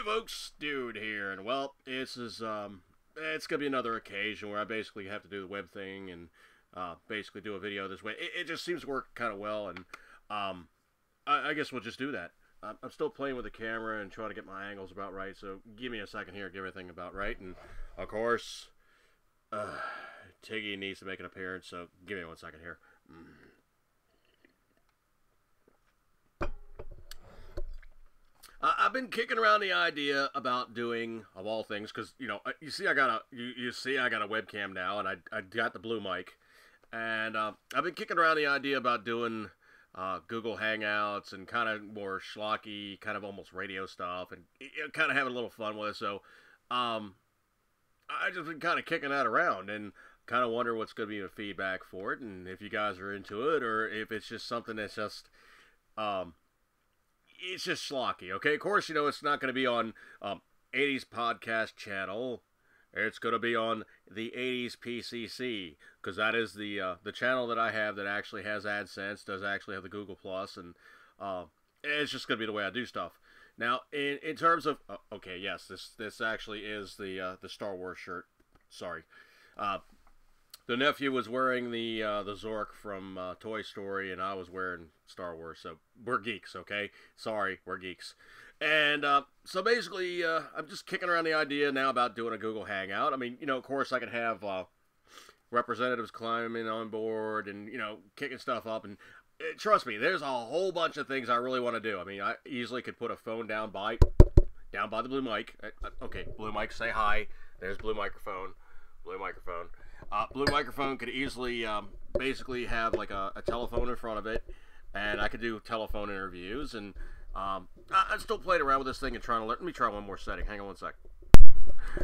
folks, Dude here, and well, it's gonna be another occasion where I basically have to do the web thing and basically do a video this way. It just seems to work kind of well, and I guess we'll just do that. I'm still playing with the camera and trying to get my angles about right, so give me a second here, get everything about right, and of course, Tiggy needs to make an appearance, so give me 1 second here. I've been kicking around the idea about doing, of all things, because you see I got a webcam now, and I got the blue mic, and I've been kicking around the idea about doing Google Hangouts and kind of more schlocky, kind of almost radio stuff, and kind of having a little fun with it. So I just been kind of kicking that around and kind of wonder what's going to be the feedback for it, and if you guys are into it, or if it's just something that's just it's just schlocky, okay? Of course, it's not going to be on 80s Podcast Channel. It's going to be on the 80s PCC, because that is the channel that I have that actually has AdSense, does actually have the Google Plus, and it's just going to be the way I do stuff. Now, in terms of, okay, yes, this actually is the Star Wars shirt. Sorry. The nephew was wearing the Zork from Toy Story, and I was wearing Star Wars, so we're geeks, okay? Sorry, we're geeks. And so basically, I'm just kicking around the idea now about doing a Google Hangout. I mean, of course, I could have representatives climbing on board and, kicking stuff up. And trust me, there's a whole bunch of things I really want to do. I mean, I easily could put a phone down by the blue mic. Okay, blue mic, say hi. There's blue microphone. Blue microphone. Blue microphone could easily basically have like a telephone in front of it, and I could do telephone interviews. And I'm still playing around with this thing and trying to let me try one more setting. Hang on 1 sec.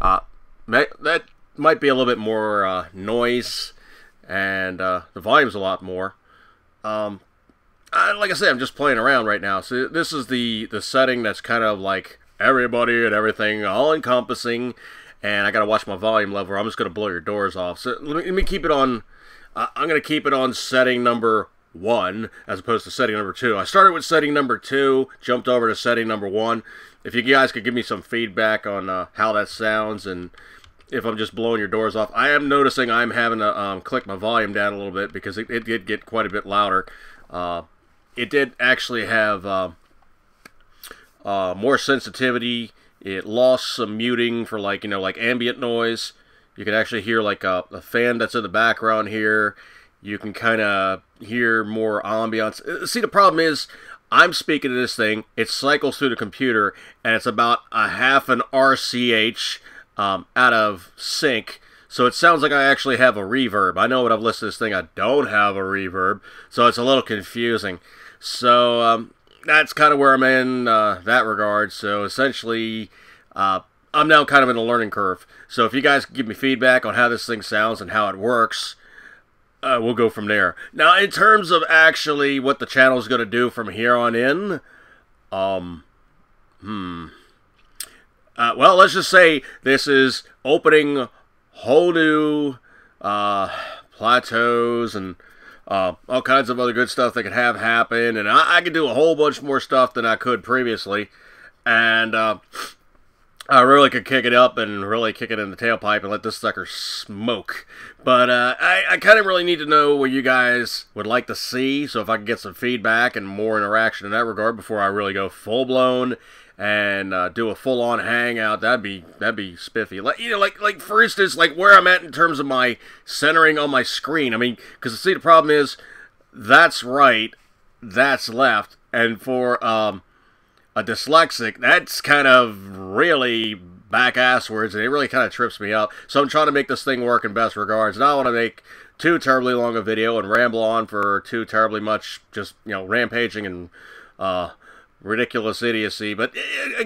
That might be a little bit more noise, and the volume's a lot more. Like I said, I'm just playing around right now. So this is the setting that's kind of like everybody and everything, all encompassing. And I gotta watch my volume level, or I'm just gonna blow your doors off. So let me keep it on. I'm gonna keep it on setting number 1 as opposed to setting number 2. I started with setting number 2, jumped over to setting number 1. If you guys could give me some feedback on how that sounds, and if I'm just blowing your doors off, I am noticing I'm having to click my volume down a little bit because it did get quite a bit louder. It did actually have more sensitivity. It lost some muting for like ambient noise. You can actually hear like a fan that's in the background here. You can kind of hear more ambiance. See, the problem is I'm speaking to this thing. It cycles through the computer, and it's about a half an RCH out of sync. So it sounds like I actually have a reverb. I know when I've listened to this thing, I don't have a reverb, so it's a little confusing. So that's kind of where I'm in that regard. So essentially, I'm now kind of in a learning curve. So if you guys can give me feedback on how this thing sounds and how it works, we'll go from there. Now, in terms of actually what the channel is going to do from here on in, well, let's just say this is opening whole new plateaus and all kinds of other good stuff that could have happen, and I could do a whole bunch more stuff than I could previously, and I really could kick it up and really kick it in the tailpipe and let this sucker smoke. But I kind of really need to know what you guys would like to see, so if I can get some feedback and more interaction in that regard before I really go full-blown and do a full-on hangout, that'd be spiffy. Like for instance, like where I'm at in terms of my centering on my screen. I mean, because see, the problem is that's right, that's left, and for a dyslexic, that's kind of really back-asswards, and it really kind of trips me up. So I'm trying to make this thing work in best regards, and I don't want to make too terribly long a video and ramble on for too terribly much, just rampaging and ridiculous idiocy. But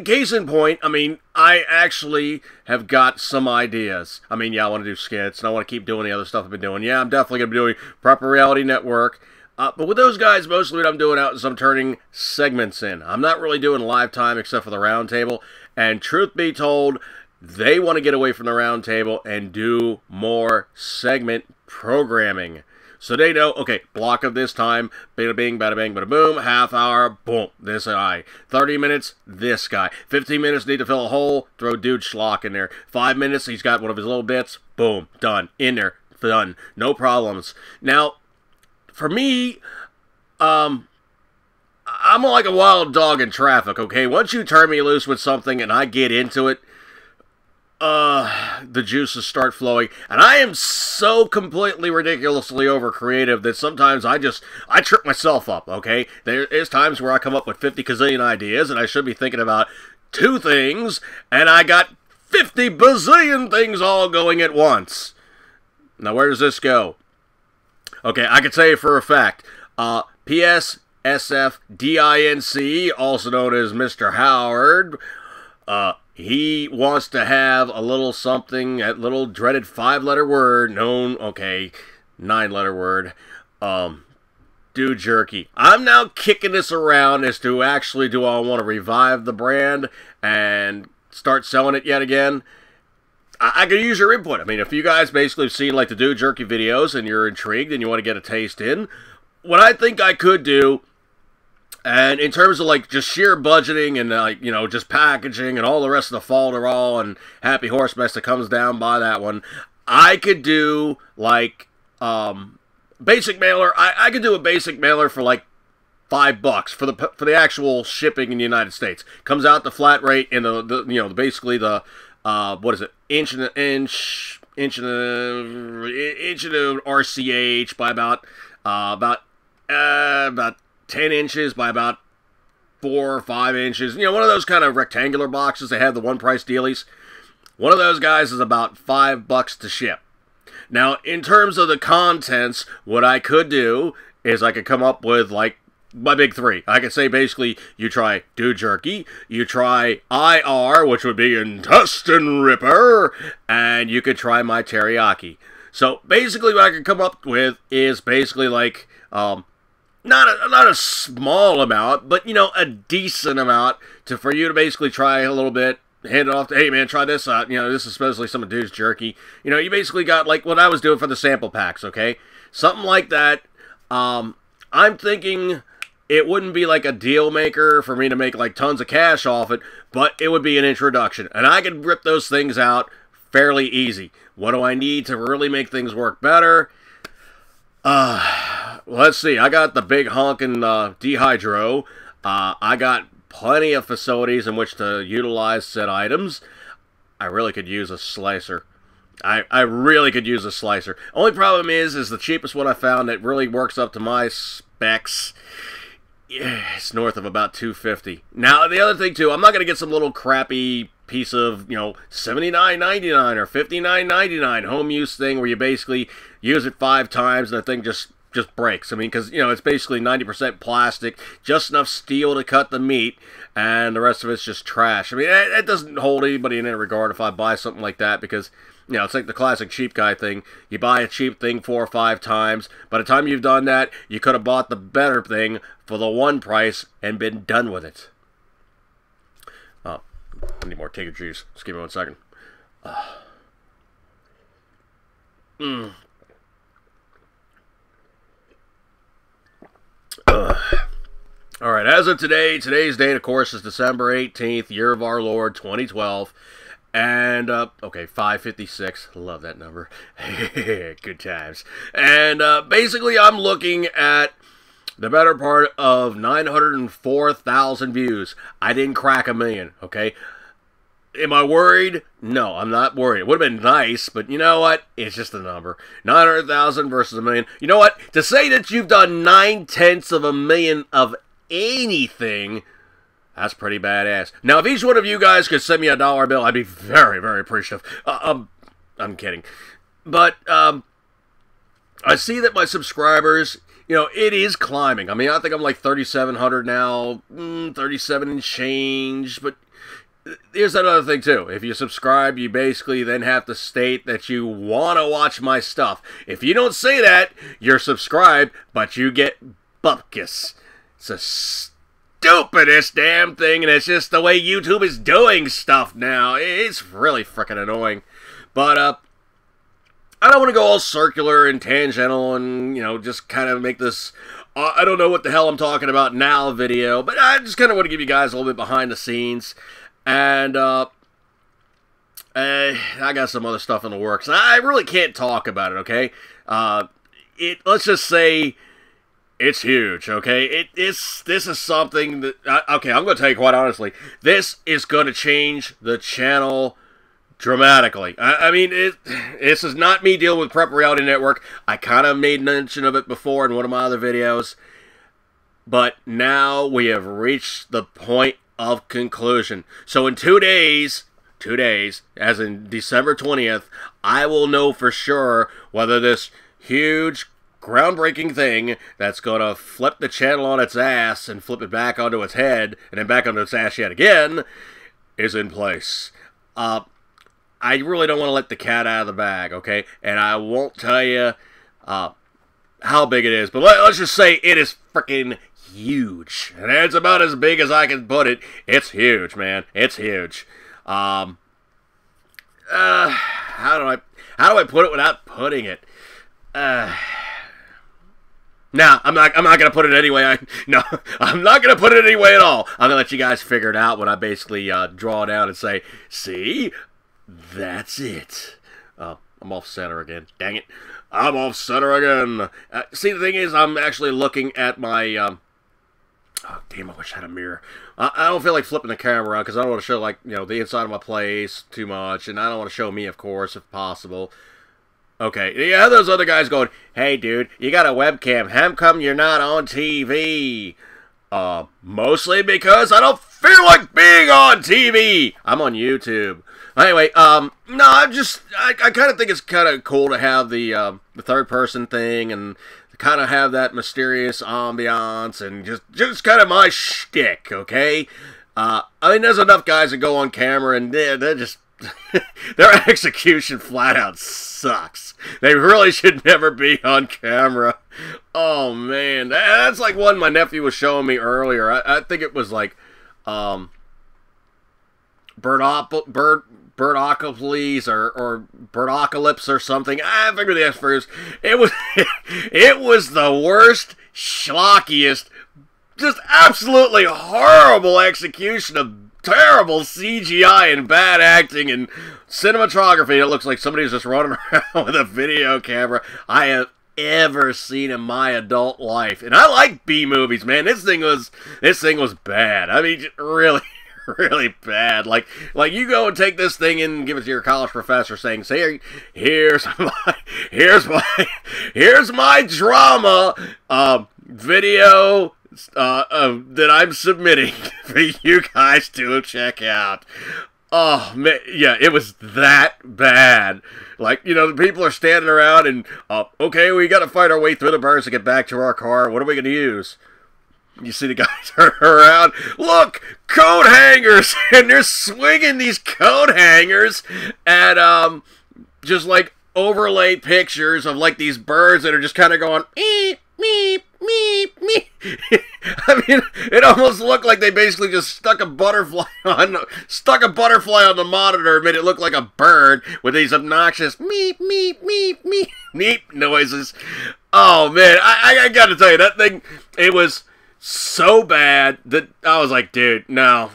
case in point, I mean, I actually have got some ideas. I mean, yeah, I want to do skits, and I want to keep doing the other stuff I've been doing. Yeah, I'm definitely going to be doing Proper Reality Network. But with those guys, mostly what I'm doing out is I'm turning segments in. I'm not really doing live time except for the round table. And truth be told, they want to get away from the round table and do more segment programming. So they know, okay, block of this time, bada bing, bada bang, bada boom, half hour, boom, this guy. 30 minutes, this guy. 15 minutes, need to fill a hole, throw dude schlock in there. 5 minutes, he's got one of his little bits, boom, done, in there, done, no problems. Now, for me, I'm like a wild dog in traffic, okay? Once you turn me loose with something and I get into it, the juices start flowing, and I am so completely ridiculously over creative that sometimes I trip myself up, okay? There's times where I come up with 50 gazillion ideas, and I should be thinking about 2 things, and I got 50 bazillion things all going at once. Now, where does this go? Okay, I can say for a fact, P.S. SFDINC, also known as Mr. Howard, he wants to have a little something, that little dreaded 5-letter word known, okay, 9-letter word, dude jerky. I'm now kicking this around as to actually do I want to revive the brand and start selling it yet again. I could use your input. I mean, if you guys basically have seen like the dude jerky videos and you're intrigued and you want to get a taste in, what I think I could do, and in terms of, like, just sheer budgeting and, like, you know, just packaging and all the rest of the falderall and happy horse mess that comes down by that one, I could do, like, basic mailer. I could do a basic mailer for, like, $5 for the actual shipping in the United States. Comes out the flat rate in the you know, basically the, what is it, inch and RCH by about 10 inches by about 4 or 5 inches. You know, one of those kind of rectangular boxes. They have the one-price dealies. One of those guys is about $5 to ship. Now, in terms of the contents, what I could do is I could come up with, like, my big 3. I could say, basically, you try dude jerky, you try IR, which would be intestine ripper, and you could try my teriyaki. So, basically, what I could come up with is basically, like, not a small amount, but, you know, a decent amount for you to basically try a little bit, hand it off to, hey, man, try this out. You know, this is supposedly some dude's jerky. You know, you basically got, like, what I was doing for the sample packs, okay? Something like that. I'm thinking it wouldn't be, like, a deal maker for me to make, like, tons of cash off it, but it would be an introduction. And I could rip those things out fairly easy. What do I need to really make things work better? Let's see. I got the big honkin' dehydro. I got plenty of facilities in which to utilize said items. I really could use a slicer. I really could use a slicer. Only problem is the cheapest one I found that really works up to my specs. Yeah, it's north of about $250. Now, the other thing, too, I'm not going to get some little crappy piece of, you know, $79.99 or $59.99 home use thing where you basically use it 5 times and the thing just breaks. I mean, because, you know, it's basically 90% plastic, just enough steel to cut the meat, and the rest of it's just trash. I mean, it doesn't hold anybody in any regard if I buy something like that because, you know, it's like the classic cheap guy thing. You buy a cheap thing 4 or 5 times. By the time you've done that, you could have bought the better thing for the one price and been done with it. I need more tiger juice. Just give me 1 second. Alright, as of today's date, of course, is December 18th, year of our Lord, 2012. And, okay, 556. Love that number. Good times. And, basically, I'm looking at the better part of 904,000 views. I didn't crack 1 million, okay? Am I worried? No, I'm not worried. It would have been nice, but you know what? It's just a number. 900,000 versus 1 million. You know what? To say that you've done 9/10 of anything, that's pretty badass. Now, if each one of you guys could send me a $1 bill, I'd be very, very appreciative. I'm kidding. But, I see that my subscribers, you know, it is climbing. I mean, I think I'm like 3,700 now, 37 and change, but here's another thing, too. If you subscribe, you basically then have to state that you want to watch my stuff. If you don't say that, you're subscribed, but you get bupkis. It's the stupidest damn thing, and it's just the way YouTube is doing stuff now. It's really freaking annoying. But, I don't want to go all circular and tangential and, you know, just kind of make this, I don't know what the hell I'm talking about now video, but I just kind of want to give you guys a little bit behind the scenes. And, I got some other stuff in the works. And I really can't talk about it, okay? Let's just say it's huge, okay? This is something that, okay, I'm going to tell you quite honestly, this is going to change the channel dramatically. I mean, this is not me dealing with Prep Reality Network. I kind of made mention of it before in one of my other videos. But now we have reached the point of conclusion. So in 2 days, as in December 20th, I will know for sure whether this huge, groundbreaking thing that's going to flip the channel on its ass and flip it back onto its head and then back onto its ass yet again is in place. I really don't want to let the cat out of the bag, okay? And I won't tell you how big it is, but let's just say it is freaking huge. And it's about as big as I can put it. It's huge, man. It's huge. How do I put it without putting it? Nah, I'm not gonna put it anyway. No, I'm not gonna put it anyway at all. I'm gonna let you guys figure it out when I basically draw down and say, see, that's it. I'm off center again. Dang it, I'm off center again. See, the thing is, I'm actually looking at my. Oh damn! I wish I had a mirror. I don't feel like flipping the camera around because I don't want to show, like, you know, the inside of my place too much, and I don't want to show me, of course, if possible. Okay, you have those other guys going, hey, dude, you got a webcam. How come you're not on TV? Mostly because I don't feel like being on TV. I'm on YouTube. Anyway, no, I kind of think it's kind of cool to have the third-person thing and kind of have that mysterious ambiance and just kind of my shtick, okay? I mean, there's enough guys that go on camera and they're just... their execution flat out sucks. They really should never be on camera. Oh man, that's like one my nephew was showing me earlier. I think it was like Birdocalypse or Birdocalypse or something. I figured the S first. It was the worst, schlockiest, just absolutely horrible execution of terrible CGI and bad acting and cinematography. It looks like somebody's just running around with a video camera I have ever seen in my adult life. And I like B movies, man. This thing was bad. I mean, really, really bad. Like you go and take this thing and give it to your college professor, saying, "Say, here's my drama video that I'm submitting for you guys to check out." Oh man, yeah, it was that bad. Like, you know, the people are standing around and okay, we got to fight our way through the birds to get back to our car. What are we going to use? You see the guys turn around. Look, coat hangers, and they're swinging these coat hangers at just like overlaid pictures of like these birds that are just kind of going eep, meep, meep, meep. I mean, it almost looked like they basically just stuck a butterfly on the monitor and made it look like a bird with these obnoxious meep, meep, meep, meep, meep noises. Oh man, I gotta tell you, that thing, it was so bad that I was like, dude, no,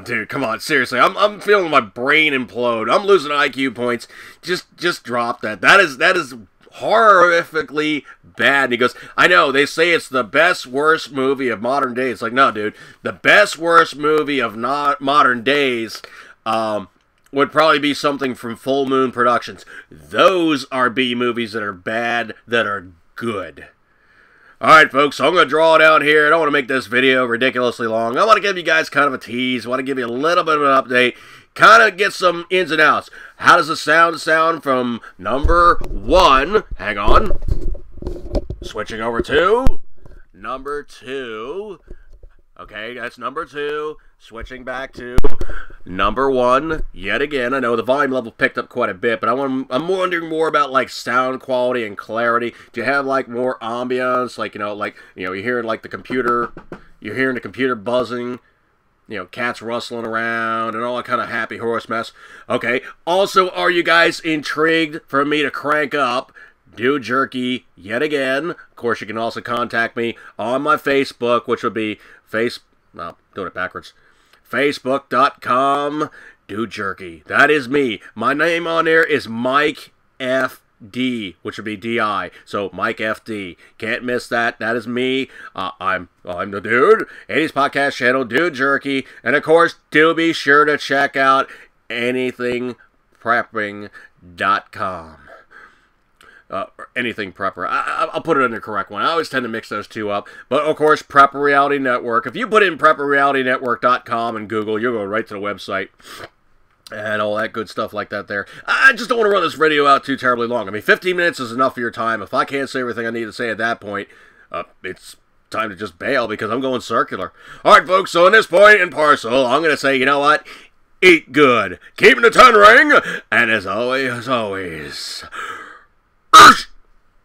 dude, come on, seriously, I'm feeling my brain implode. I'm losing IQ points. Just drop that. That is horrifically bad. And he goes, I know, they say it's the best, worst movie of modern days. It's like, no, dude, the best, worst movie of modern days would probably be something from Full Moon Productions. Those are B movies that are bad, that are good. Alright, folks, so I'm going to draw it out here. I don't want to make this video ridiculously long. I want to give you guys kind of a tease. I want to give you a little bit of an update. Kind of get some ins and outs. How does the sound from number 1? Hang on. Switching over to number 2. Okay, that's number 2. Switching back to number 1 yet again. I know the volume level picked up quite a bit, but I'm wondering more about like sound quality and clarity. Do you have like more ambiance? Like, you're hearing like the computer, you're hearing the computer buzzing. cats rustling around and all that kind of happy horse mess. Okay, also, are you guys intrigued for me to crank up Dude Jerky yet again? Of course, you can also contact me on my Facebook, which would be doing it backwards. Facebook.com Dude Jerky. That is me. My name on there is Mike FD, which would be DI. So Mike FD. Can't miss that. That is me. I'm the dude. 80s podcast channel, Dude Jerky. And of course, do be sure to check out anythingprepping.com. Anything Prepper. I'll put it in the correct one. I always tend to mix those two up. But, of course, Prepper Reality Network. If you put in prepperrealitynetwork.com in Google, you'll go right to the website. And all that good stuff like that there. I just don't want to run this video out too terribly long. I mean, 15 minutes is enough of your time. If I can't say everything I need to say at that point, it's time to just bail because I'm going circular. Alright, folks, so in this point and parcel, I'm going to say, you know what? Eat good. Keep the 10 ring. And as always...